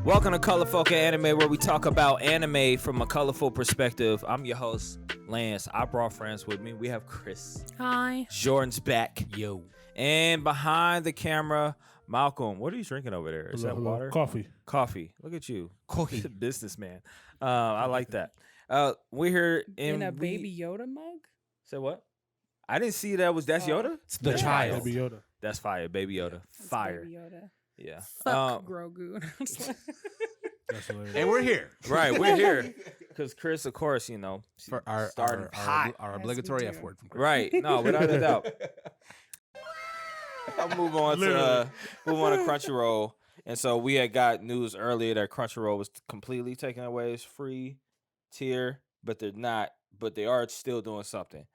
Welcome to Colorful Anime, where we talk about anime from a colorful perspective. I'm your host, Lance. I brought friends with me. We have Chris. Hi. Jordan's back. Yo. And behind the camera, Malcolm. What are you drinking over there? Is that water? Coffee. Coffee. Look at you. Coffee. Businessman. I like that. We're here In a Baby Yoda mug? Say what? I didn't see that's Yoda? It's the That's child. Baby Yoda. That's fire. Baby Yoda. It's Fire. Baby Yoda. Yeah. Fuck Grogu. That's hilarious. And we're here Right, we're here because Chris, of course, for our starting hot. obligatory Yes, we F do. word from Chris. Right. No, without a doubt. I'll move on to Crunchyroll. And so we had got news earlier that Crunchyroll was completely taking away its free tier, but they're not. But they are still doing something.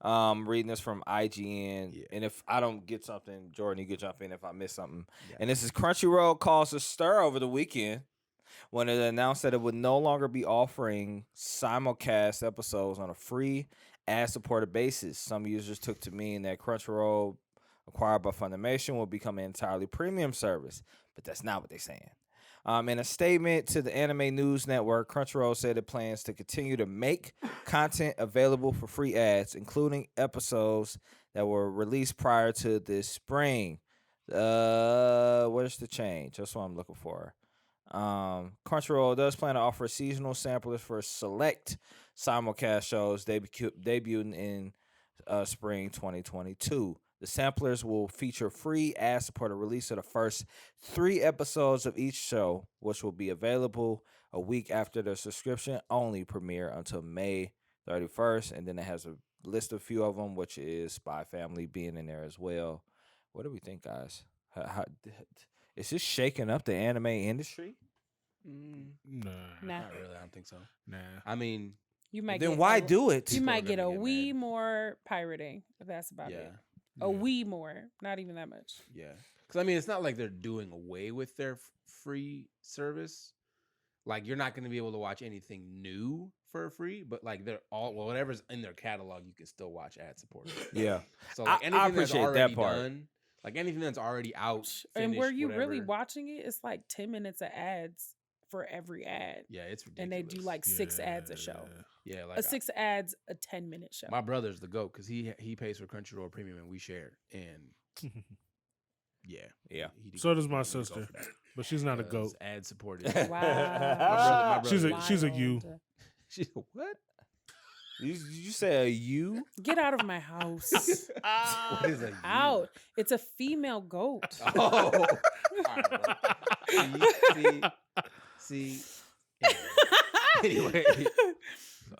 Reading this from IGN, and if I don't get something, Jordan, you could jump in if I miss something. Yeah. And this is Crunchyroll caused a stir over the weekend when it announced that it would no longer be offering simulcast episodes on a free ad-supported basis. Some users took to mean that Crunchyroll, acquired by Funimation, will become an entirely premium service, but that's not what they're saying. In a statement to the Anime News Network, Crunchyroll said it plans to continue to make content available for free ads, including episodes that were released prior to this spring. Where's the change? That's what I'm looking for. Crunchyroll does plan to offer seasonal samplers for select simulcast shows debuting in spring 2022. The samplers will feature free ad-supported release of the first 3 episodes of each show, which will be available a week after the subscription-only premiere until May 31st. And then it has a list of a few of them, which is Spy Family being in there as well. What do we think, guys? How is this shaking up the anime industry? Nah. Not really. I don't think so. Nah. I mean, You might Then get why a- do it? You might get a People are gonna get wee mad. more pirating, if that's about yeah. it. A wee more. Not even that much. Yeah. Because, I mean, it's not like they're doing away with their free service. Like, you're not going to be able to watch anything new for free, but, like, they're all, well, whatever's in their catalog, you can still watch ad supported. Yeah. So, like, I anything that's appreciate that already part. done, like, anything that's already out, And were finished, you really whatever. watching it? It's like 10 minutes of ads for every ad. Yeah, it's ridiculous. And they do like 6 ads a show. Yeah, like A 6 ads, a 10-minute show. my brother's the GOAT because he pays for Crunchyroll Premium and we share. And yeah. Yeah. So does my he go sister, for that. but she's not a It's goat. ad supported. Wow. my She's a brother- you. Wild. She's a what? You say a you? Get out of my house. What is a you? Out. It's a female goat. Oh. All right, bro. See. Anyway.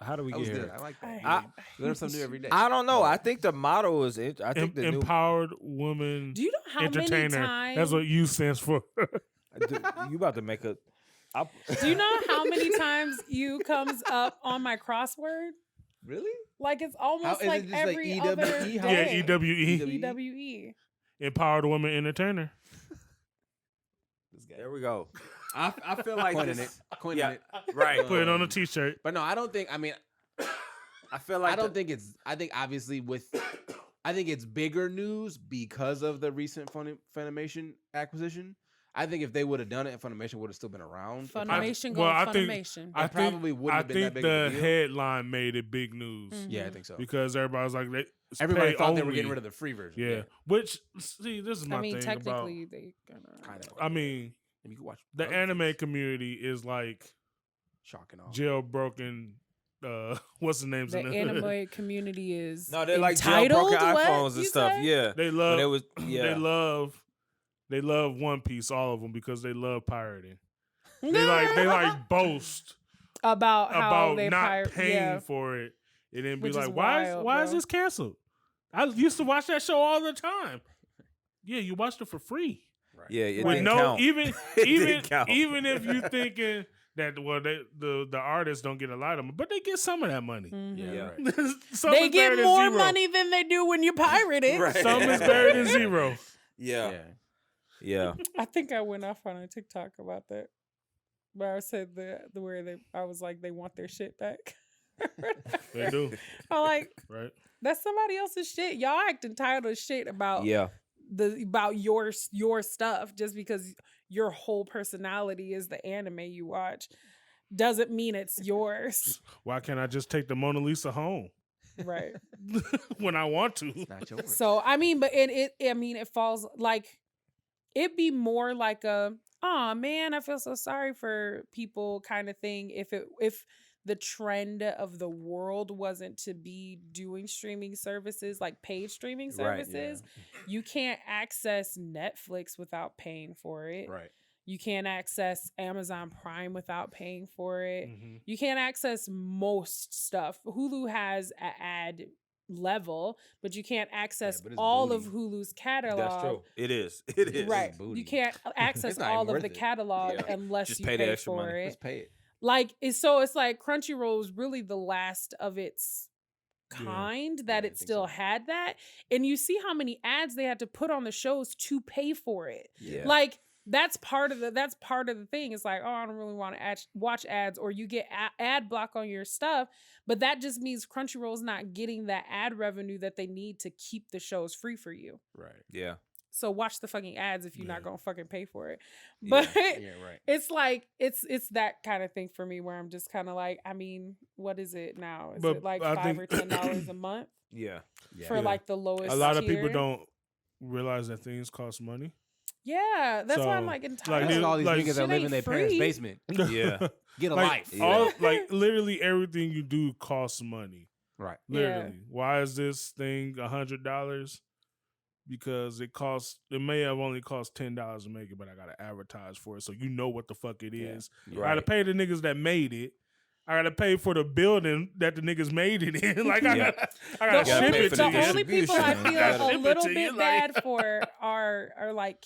How do we That get was here? good. I like that. I- Learn something new every day. I don't know. I think the motto is it. I think the new. Empowered woman Do you know how many entertainer. times? That's what U stands for. You about to make a. Do you know how many times you comes up on my crossword? Really? Like it's almost is it like just like every EWE? other How- Yeah, day. EWE. EWE. Empowered woman entertainer. There we go. I feel like Coining this. it. Coining Yeah, it. right. Put it on a t-shirt. But no, I don't think. I mean, I feel like I don't think it's. I think obviously I think it's bigger news because of the recent Funimation acquisition. I think if they would have done it, Funimation would have still been around. Funimation well, going I think- Funimation. I probably think, wouldn't I have been that think big of a the deal. headline made it big news Yeah, I Mhm. think so. because everybody was like, it's Everybody pay thought they were only. getting rid of the free version. Yeah. Which, see, this is my I mean, thing about. technically, they Kind of. I mean, you can watch the other anime things. community is like Shocking all. jailbroken. What's the names the in it? anime community is no. They're like entitled? jailbroken What iPhones and you stuff. say? Yeah. They But love. it was. Yeah. They love One Piece, all of them, because they love pirating. They like boast about how about they not paying yeah. for it, and then be Which is like, why wild, is bro. this canceled? I used to watch that show all the time. Yeah, you watched it for free. Right. Yeah. It With didn't no count. even It even didn't count. even if you thinking that the artists don't get a lot of them, but they get some of that money. Mhm. Yeah, Yeah. right. Some They is get better than more zero. money than they do when you pirate it. Right. Some is better than zero. Yeah. Yeah. I think I went off on a TikTok about that. But I said the where I was like, they want their shit back. They do, I'm like, right? that's somebody else's shit. Y'all act entitled as shit about Yeah. about your stuff just because your whole personality is the anime you watch doesn't mean it's yours. Why can't I just take the Mona Lisa home Right. when I want to? It's not yours. So I mean, but it falls like it'd be more like a oh man, I feel so sorry for people kind of thing if the trend of the world wasn't to be doing streaming services like paid streaming Right, services. You can't access Netflix without paying for it. Right. You can't access Amazon Prime without paying for it. Mhm. You can't access most stuff. Hulu has an ad level, but you can't access but it's all of booty. Hulu's catalog. That's true. It is. It is. Right. booty. You can't access It's not all even of the worth it. catalog Yeah. unless Just you pay pay, the extra for money. it. Just pay it. Like it's like Crunchyroll is really the last of its Yeah. kind Yeah, that I it think still so. had that. And you see how many ads they had to put on the shows to pay for it. Yeah. Like that's part of the thing. It's like, oh, I don't really want to watch ads, or you get ad block on your stuff, but that just means Crunchyroll's not getting that ad revenue that they need to keep the shows free for you. Right. Yeah. So watch the fucking ads if you're Yeah. not gonna fucking pay for it. Yeah. But Yeah. Right. it's like it's that kind of thing for me where I'm just kind of like, I mean, what is it now? Is But it like I $5 think- or $10 a month Yeah. Yeah. for Yeah. like the lowest? A lot of people tier? don't realize that things cost money. Yeah, that's why I'm So, like like, entitled. That's all these Like, niggas that shit live in ain't their parents' free. basement. Yeah. Get a like, life. Yeah. all like literally everything you do costs money. Right. Yeah. Literally. Why is this thing $100? Because it may have only cost $10 to make it, but I gotta advertise for it, so you know what the fuck it is. I gotta Right. pay the niggas that made it. I gotta pay for the building that the niggas made it in. Like I Yeah. gotta gotta ship pay it for to the you. only people I distribution. feel Gotta a ship it little to you, bit like- bad for are like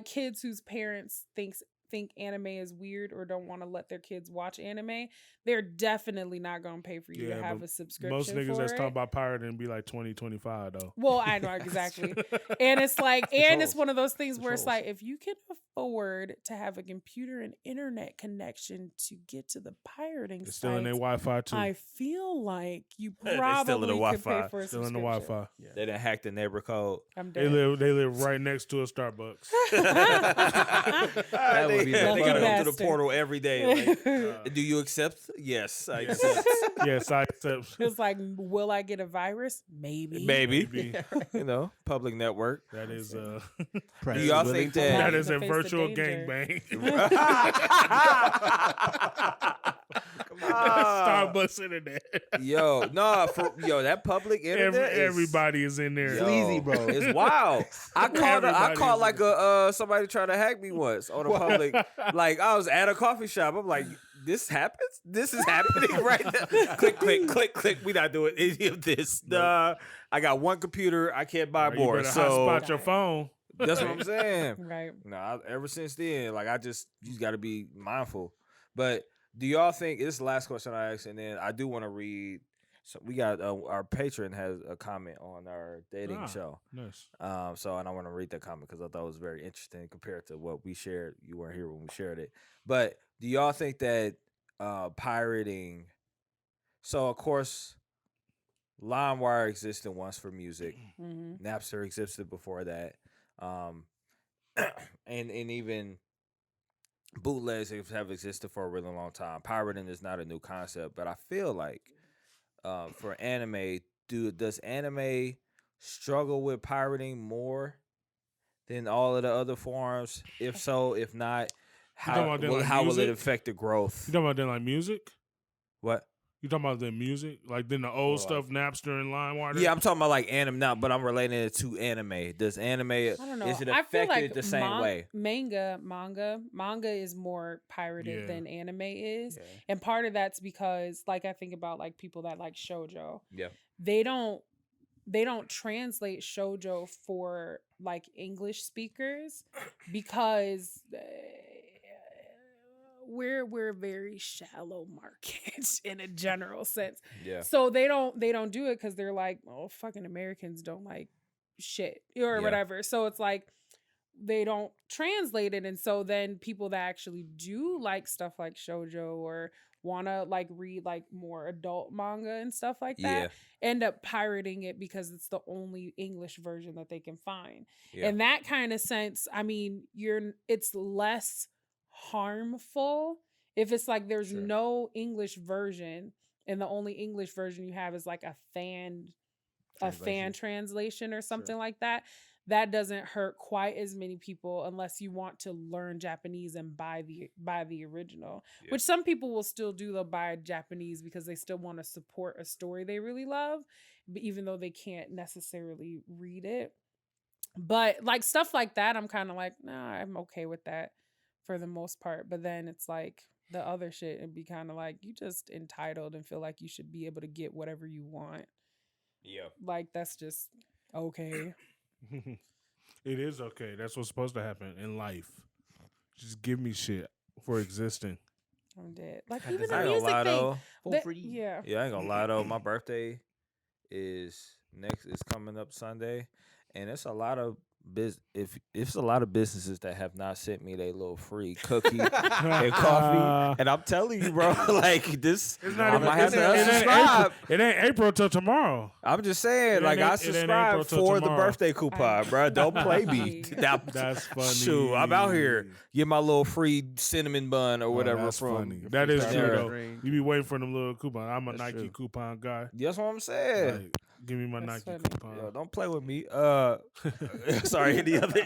kids whose parents think anime is weird or don't want to let their kids watch anime. They're definitely not gonna pay for you Yeah, to have but a subscription. Most niggas for that's it. talking about pirating be like 20, 25 though. Well, I know exactly. And it's like, and it's Controls. one of those things where it's Controls. like, if you can afford to have a computer and internet connection to get to the pirating It's still in their sites, Wi-Fi too. I feel like you They're probably still in the could pay Wi-Fi. for a Still in the subscription. Wi-Fi. They done hacked the neighbor code. I'm They dead. live right next to a Starbucks. That would be the they gotta go best. through the portal every day. Like, do you accept? Yes, I accept. Yes, I accept. It's like, will I get a virus? Maybe. Maybe. Maybe. You know, public network. That is Do y'all think that- that is In a the face of virtual danger. gangbang. Starbucks internet. Yo, no, that public internet. Everybody is in there. Yo, Sleazy, bro. It's wild. I Everybody's caught in like somebody trying to hack me once on a public. Like I was at a coffee shop. I'm like, this happens. This is happening right now. Click, click, click, click. We not doing any of this. Nah, I got one computer. I can't buy You more. better So hotspot your phone. that's what I'm saying. Right. No, ever since then, like you got to be mindful. But do y'all think this is the last question I asked, and then I do want to read. So we got our patron has a comment on our dating show. Nice. And I want to read that comment because I thought it was very interesting compared to what we shared. You weren't here when we shared it, but do y'all think that pirating? So of course, LimeWire existed once for music. hmm Napster existed before that, and even bootlegs have existed for a really long time. Pirating is not a new concept, but I feel like for anime, does anime struggle with pirating more than all of the other forms? If so, if not, talking about then, like, how will it music? affect the growth? You talking about then like music? What? You talking about the music? Like then the old stuff, Napster and LimeWire? Yeah, I'm talking about like anime now, but I'm relating it to anime. Does anime I don't know. is it I feel affected like the same way? Manga is more pirated Yeah. than anime is, and part of that's because, like, I think about like people that like shoujo. Yeah. They don't translate shoujo for like English speakers because we're a very shallow market in a general sense. Yeah. So they don't do it because they're like, oh, fucking Americans don't like shit or Yeah. whatever. So it's like they don't translate it, and so then people that actually do like stuff like shoujo or want to like read like more adult manga and stuff like Yeah. that end up pirating it because it's the only English version that they can find. Yeah. In that kind of sense, I mean, it's less harmful if it's like there's Sure. no English version and the only English version you have is like a fan translation or something like that. That doesn't hurt quite as many people unless you want to learn Japanese and buy the original, which some people will still do. They'll buy Japanese because they still want to support a story they really love, but even though they can't necessarily read it. But like stuff like that, I'm kind of like, nah, I'm okay with that for the most part. But then it's like the other shit and be kind of like, you just entitled and feel like you should be able to get whatever you want. Yeah. Like that's just okay. It is okay. That's what's supposed to happen in life. Just give me shit for existing. I'm dead. Like Had even this- the I ain't gonna music lie thing. though. For that- free. Yeah. Yeah, I ain't gonna lie though. My birthday is coming up Sunday, and it's a lot of it's a lot of businesses that have not sent me their little free cookie and coffee, and I'm telling you, bro, like this, It's I not might have to it ain't unsubscribe. April. It ain't April till tomorrow. I'm just saying, It like ain't- I it ain't subscribe April till for the tomorrow. birthday coupon, bro. Don't play me. That's funny. Shoot, I'm out here. Get my little free cinnamon bun or whatever that's from. funny. That is Free true Starter though. drink. You be waiting for them little coupons. I'm a That's Nike true. coupon guy. That's what I'm saying. Like, give me my That's Nike funny. coupon. Yo, don't play with me. Sorry.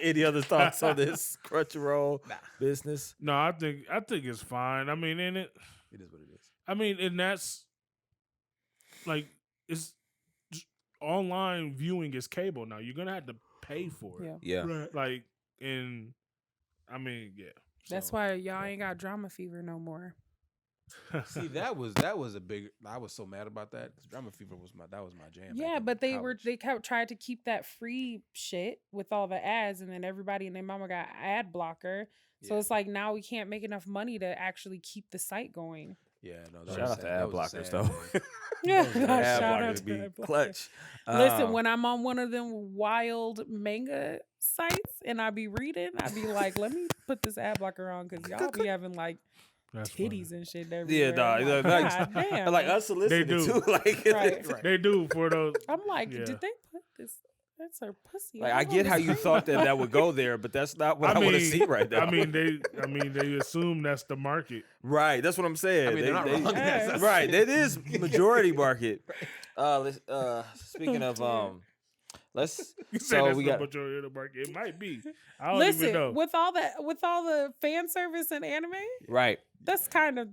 Any other thoughts on this Crunchyroll business? No, I think it's fine. I mean, in it. It is what it is. I mean, and that's like it's just online viewing is cable now. You're gonna have to pay for it. Yeah. Yeah. Like, and I mean, yeah. That's So, why y'all ain't got drama fever no more. See, that was a big. I was so mad about that because Drama Fever was my jam. Yeah, back in but college. they tried to keep that free shit with all the ads, and then everybody and their mama got ad blocker. So Yeah. it's like now we can't make enough money to actually keep the site going. Yeah, no. That Shout was out to sad. ad That was a blockers sad though. day. Yeah, Ad shout out blockers to be ad blockers. clutch. Listen, when I'm on one of them wild manga sites and I be reading, I be like, let me put this ad blocker on because y'all be having like that's funny. titties and shit everywhere. dog, I'm like, like- God damn. like unsolicited They do. too. Like, Right. They do for those. I'm like, Yeah. did they put this? That's her pussy. like all I on get the how you screen. thought that would go there, but that's not what I want to see right now. I mean, they assume that's the market. right? That's what I'm saying. I mean, they're not wrong. That's- right. That is majority market. Speaking of let's. You say So that's we the got majority of the market. It might be. I don't Listen, even know. with all the fan service and anime, right. that's kind of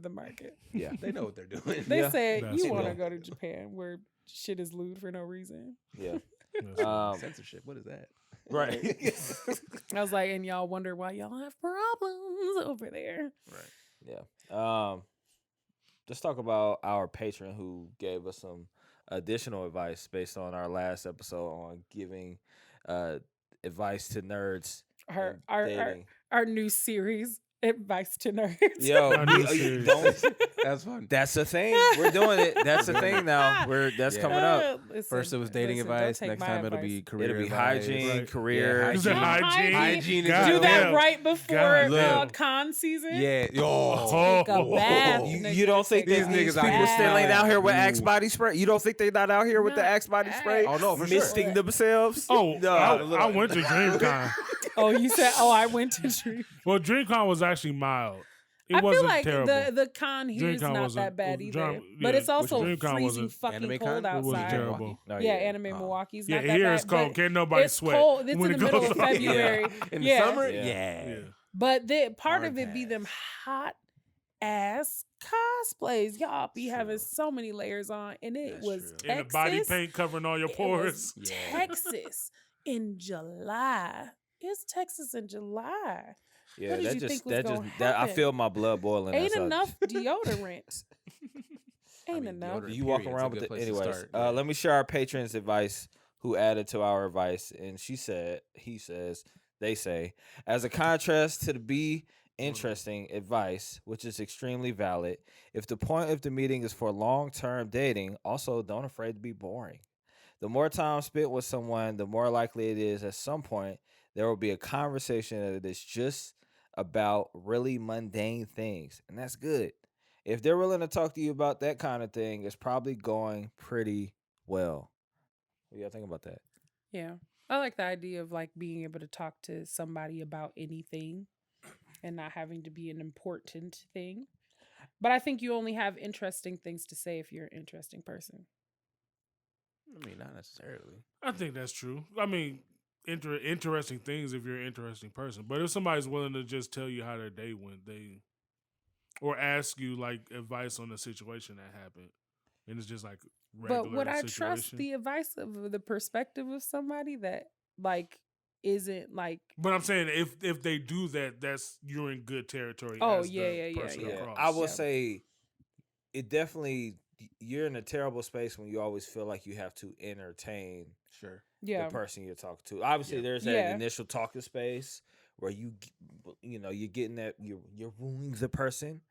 the market. Yeah. They know what they're doing. They Yeah. said That's you want to funny. go to Japan where shit is lewd for no reason. Yeah. That's Censorship. What is that? Right. I was like, and y'all wonder why y'all have problems over there. Right. Yeah. Let's talk about our patron who gave us some additional advice based on our last episode on giving advice to nerds. and Our new series, Advice to Nerds. Yo, Our new you series. don't. That's fun. That's a thing. We're doing it. That's a thing now. That's Yeah. coming up. Listen, First it was dating listen, don't advice. take Next my time it'll advice. be career It'll be advice. hygiene, Right. career. Yeah, Is it hygiene? Hygiene is God Do good. that damn. right before God damn. con season. Yeah. Oh. Take a bath. You, nigga. you don't think Take that a these niggas out people here still ain't out here with smelling. Axe body spray? You don't think they not out here with the Not Axe body spray? Oh, no, for sure. Misting themselves? Oh, No. I went to DreamCon. Oh, you said, I went to Dream. Well, DreamCon was actually mild. It I feel wasn't like terrible. the con here is DreamCon not wasn't- that bad was either. drama- But yeah, it's also DreamCon freezing wasn't- fucking Anime cold con? It wasn't outside. terrible. No, Yeah, Anime Milwaukee's Yeah, not that here bad. it's cold. but Can't nobody it's sweat. cold. It's when in the it middle goes of on. February. In Yeah. the summer? Yeah. Yeah. Yeah. But part Hard of it be pass. them hot ass cosplays. Y'all be having True. so many layers on, and it That's was true. Texas. And the body paint covering all your It pores. was Yeah. Texas in July. It's Texas in July. Yeah, What did that you just think was that gonna just that I happen? feel my blood boiling. Ain't as I- enough deodorant. Ain't mean, enough. deodorant. You walk Period. It's a around good with it place to anyways. start, yeah. Let me share our patrons' advice who added to our advice, and he says, they say, as a contrast to the be interesting advice, which is extremely valid. If the point of the meeting is for long-term dating, also don't afraid to be boring. The more time spent with someone, the more likely it is at some point there will be a conversation that is just about really mundane things, and that's good. if they're willing to talk to you about that kind of thing, it's probably going pretty well. What do y'all think about that? Yeah. I like the idea of like being able to talk to somebody about anything and not having to be an important thing. But I think you only have interesting things to say if you're an interesting person. I mean, not necessarily. I think that's true. I mean, interesting things if you're an interesting person. But if somebody's willing to just tell you how their day went, or ask you like advice on the situation that happened, and it's just like regular But would I situation. trust the advice of the perspective of somebody that like isn't like? But I'm saying if they do that, that's you're in good territory. Oh, as yeah, the yeah, yeah, person yeah. across. I will Yeah. say it definitely, you're in a terrible space when you always feel like you have to entertain Sure. Yeah. the person you're talking to. Obviously, Yeah. there's that Yeah. initial talking space where you're getting that you're wooing the person,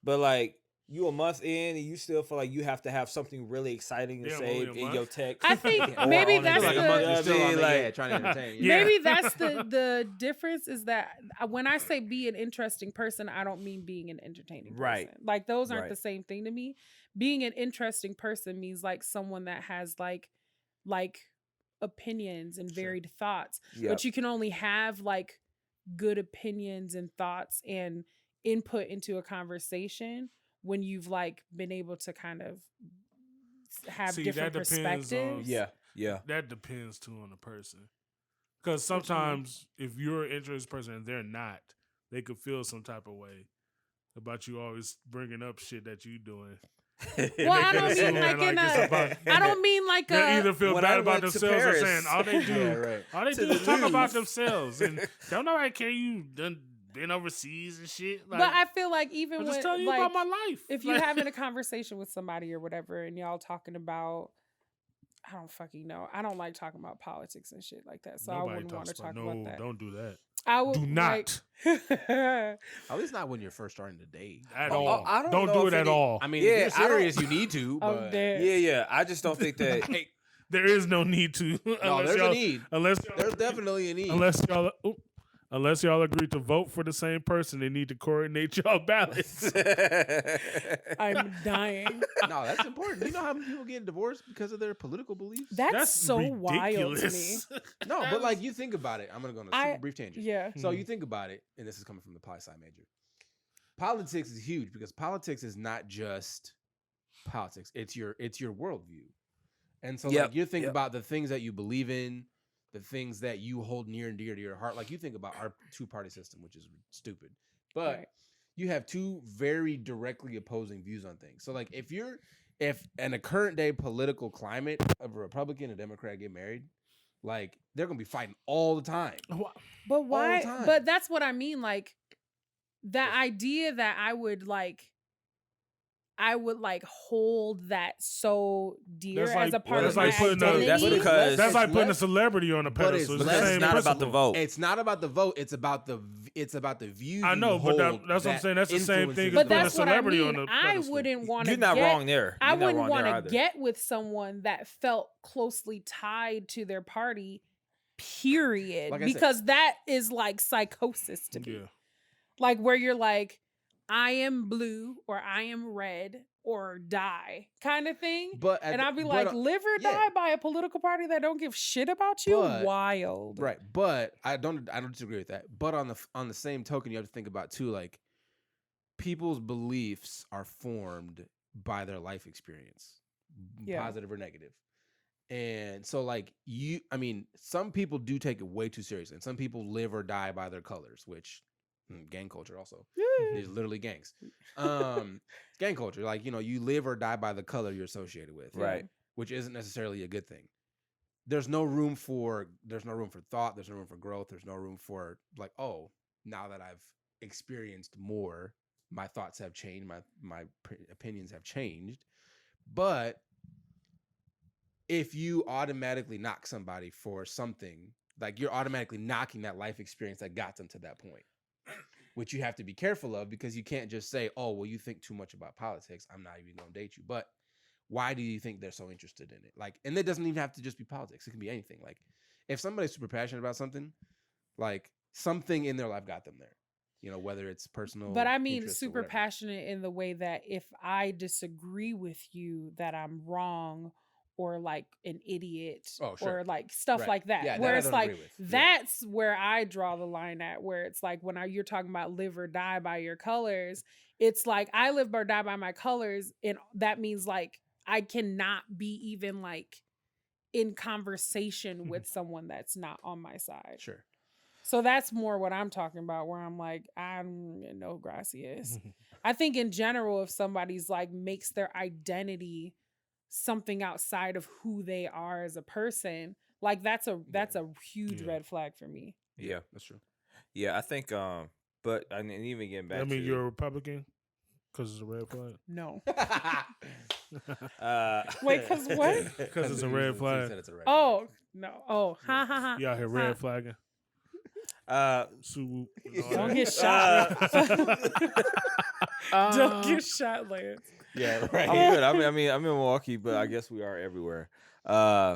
but like you a month in and you still feel like you have to have something really exciting to Damn, say only a in your month? text. I think or maybe on that's Instagram. Like a the- month, You know you're what I still on mean? the, Like, trying to entertain. Yeah. Maybe that's the difference is that when I say be an interesting person, I don't mean being an entertaining person. Right. Like those aren't Right. the same thing to me. Being an interesting person means like someone that has like opinions and Sure. varied thoughts. Yep. But you can only have like good opinions and thoughts and input into a conversation when you've like been able to kind of have See, different that depends on- perspectives. yeah. That depends too on the person. Because What you mean? sometimes if you're an interested person and they're not, they could feel some type of way about you always bringing up shit that you doing. Well, they I could don't assume mean like that, in like, it's about- I don't mean like They either feel When I bad about went to themselves or Paris- saying all they do, Yeah, right. all they To do is the talk about news. themselves and don't nobody care you done been overseas and shit. Like, but I feel like even I'm when just telling you like about my life. if you're Like- having a conversation with somebody or whatever and y'all talking about I don't fucking know. I don't like talking about politics and shit like that. So I Nobody wouldn't want to talks talk about about that. Don't do that. I would Do not like, At least not when you're first starting to date. at Oh, all. I don't Don't know do if it at any- all. I mean, Yeah, if I you're don't- serious, you need to. I'm But dead. Yeah. I just don't think that. Like, There is no need to. no, unless there's a y'all- need. Unless There's definitely a need. unless y'all agree to vote for the same person, they need to coordinate y'all ballots. I'm dying. No, that's important. You know how many people get divorced because of their political beliefs? That's so wild to me. ridiculous. No, but like you think about it. I'm gonna go on a super brief tangent. Yeah. So you think about it, and this is coming from the poli sci major. Politics is huge because politics is not just politics. It's your worldview. And so Yep, like you think yep. about the things that you believe in, the things that you hold near and dear to your heart. Like you think about our two-party system, which is stupid. But Right. you have two very directly opposing views on things. So like if in a current day political climate of a Republican and Democrat get married, like they're gonna be fighting all the time. But why? time. But that's what I mean. Like the idea that I would like hold that so dear That's like- as a part that's of like my putting a- identity. that's because- That's like It's putting a less- celebrity on a but pedestal. it's It's the less- But same it's not about the principle. vote. It's not about the vote. It's about the views. I know, you but hold that's what I'm saying. That's the same thing as But putting a that's what I celebrity mean. on a I pedestal. wouldn't want to. You're not wrong there. I You're not wouldn't wrong want there to either. get with someone that felt closely tied to their party. Period. Like I said- because that is like psychosis to me. Yeah. Like where you're like, I am blue or I am red or die kind of thing. But And I'll be like, live or yeah. die by a political party that don't give shit about you. But- Wild. right. But I don't disagree with that. But on the same token, you have to think about too, like people's beliefs are formed by their life experience, Yeah. positive or negative. And so like some people do take it way too seriously, and some people live or die by their colors, which gang culture also. There's literally gangs. Gang culture, like you live or die by the color you're associated with, Right. which isn't necessarily a good thing. There's no room for thought, there's no room for growth, there's no room for like, oh, now that I've experienced more, my thoughts have changed, my opinions have changed. But if you automatically knock somebody for something, like you're automatically knocking that life experience that got them to that point, which you have to be careful of, because you can't just say, oh, well, you think too much about politics, I'm not even going to date you. But why do you think they're so interested in it? Like, and it doesn't even have to just be politics. It can be anything. Like if somebody's super passionate about something, like something in their life got them there. whether it's personal. But I mean, interests or super whatever. passionate in the way that if I disagree with you, that I'm wrong or like an idiot Oh, sure. or like stuff Right. like that. Yeah, that where I it's don't like, agree with. Yeah. that's where I draw the line at, where it's like when you're talking about live or die by your colors, it's like I live or die by my colors. And that means like I cannot be even like in conversation with someone that's not on my side. Sure. So that's more what I'm talking about, where I'm like, I'm no gracias. I think in general, if somebody's like makes their identity something outside of who they are as a person, like that's a huge Yeah. red flag for me. Yeah. That's true. Yeah, I think. But I mean, even getting back. I mean, to, you're a Republican because it's a red flag. No. Wait, 'cause what? Because it's a red He flag. said it's a red Oh, no. Oh, ha ha ha. You out here ha. red flagging. Uh, Don't get shot. Uh, Don't get shot, Lance. Yeah, right. I'm good. I'm in Milwaukee, but I guess we are everywhere.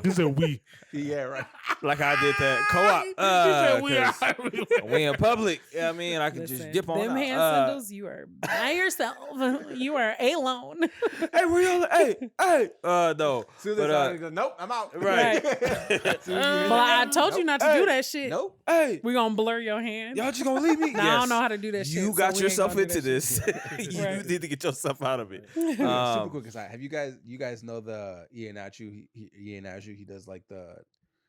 He said we. Yeah, right. Like I did that co-op. He said we are 'cause everywhere. we in public. Yeah, I mean, I can Listen, just dip on them out. hand sandals, you are by yourself. You are alone. Hey, where y'all? Hey. No. Soon But, as he goes, nope, I'm out. right. Well, I told you not to do that shit. Nope. Hey, We're gonna blur your hand. y'all just gonna leave me? Nah, I don't know how to do that shit. You so got we ain't yourself gonna do into that shit. this. You Right. need to get yourself out of it. Super quick aside. Have you guys know the Ian Achu? Ian Achu, he does like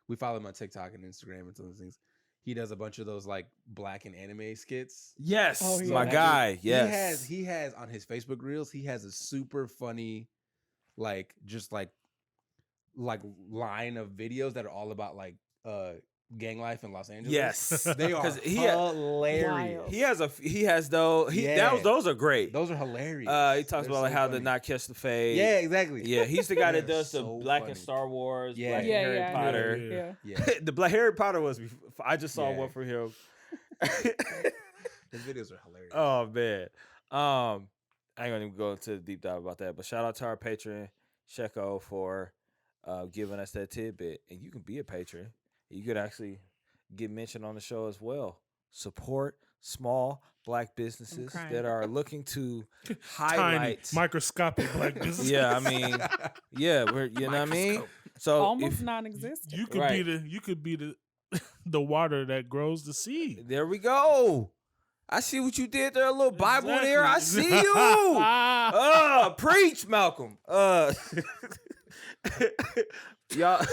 we follow him on TikTok and Instagram and some of those things. He does a bunch of those like black and anime skits. Yes, Oh, yeah. my guy. Yes, He has on his Facebook reels, he has a super funny, like just like line of videos that are all about like gang life in Los Angeles. yes. They are 'Cause hilarious. Wild. He has though. Yeah. Those are great. Those are hilarious. He talks They're about like so how funny. to not catch the fade. Yeah, exactly. Yeah, he's the guy that They're does the so Black funny. and Star Wars, Yeah. Black and Yeah, Harry yeah, Potter. Yeah. Yeah. The Black Harry Potter was. I just saw Yeah. one for him. His videos are hilarious. Oh man. I ain't gonna even go into the deep dive about that. But shout out to our patron Sheko for giving us that tidbit. And you can be a patron. You could actually get mentioned on the show as well. Support small black businesses crying. that are looking to Tiny, highlight. microscopic black business. Yeah, I mean, yeah, you know what I mean. So Almost if, non-existent. You could Right. be the the water that grows the seed. there we go. I see what you did there, a little Bible there. I Exactly. see you. Preach, Malcolm. Y'all.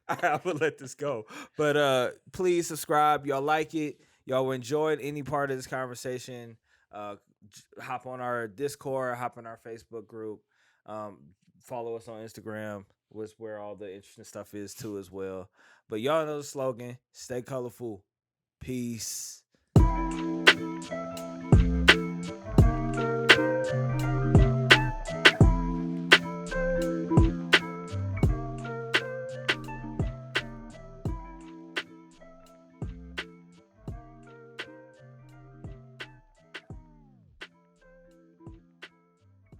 I will let this go. But please subscribe. Y'all like it. Y'all enjoyed any part of this conversation. Hop on our Discord, hop on our Facebook group. Follow us on Instagram, was where all the interesting stuff is too as well. But y'all know the slogan, stay colorful. Peace.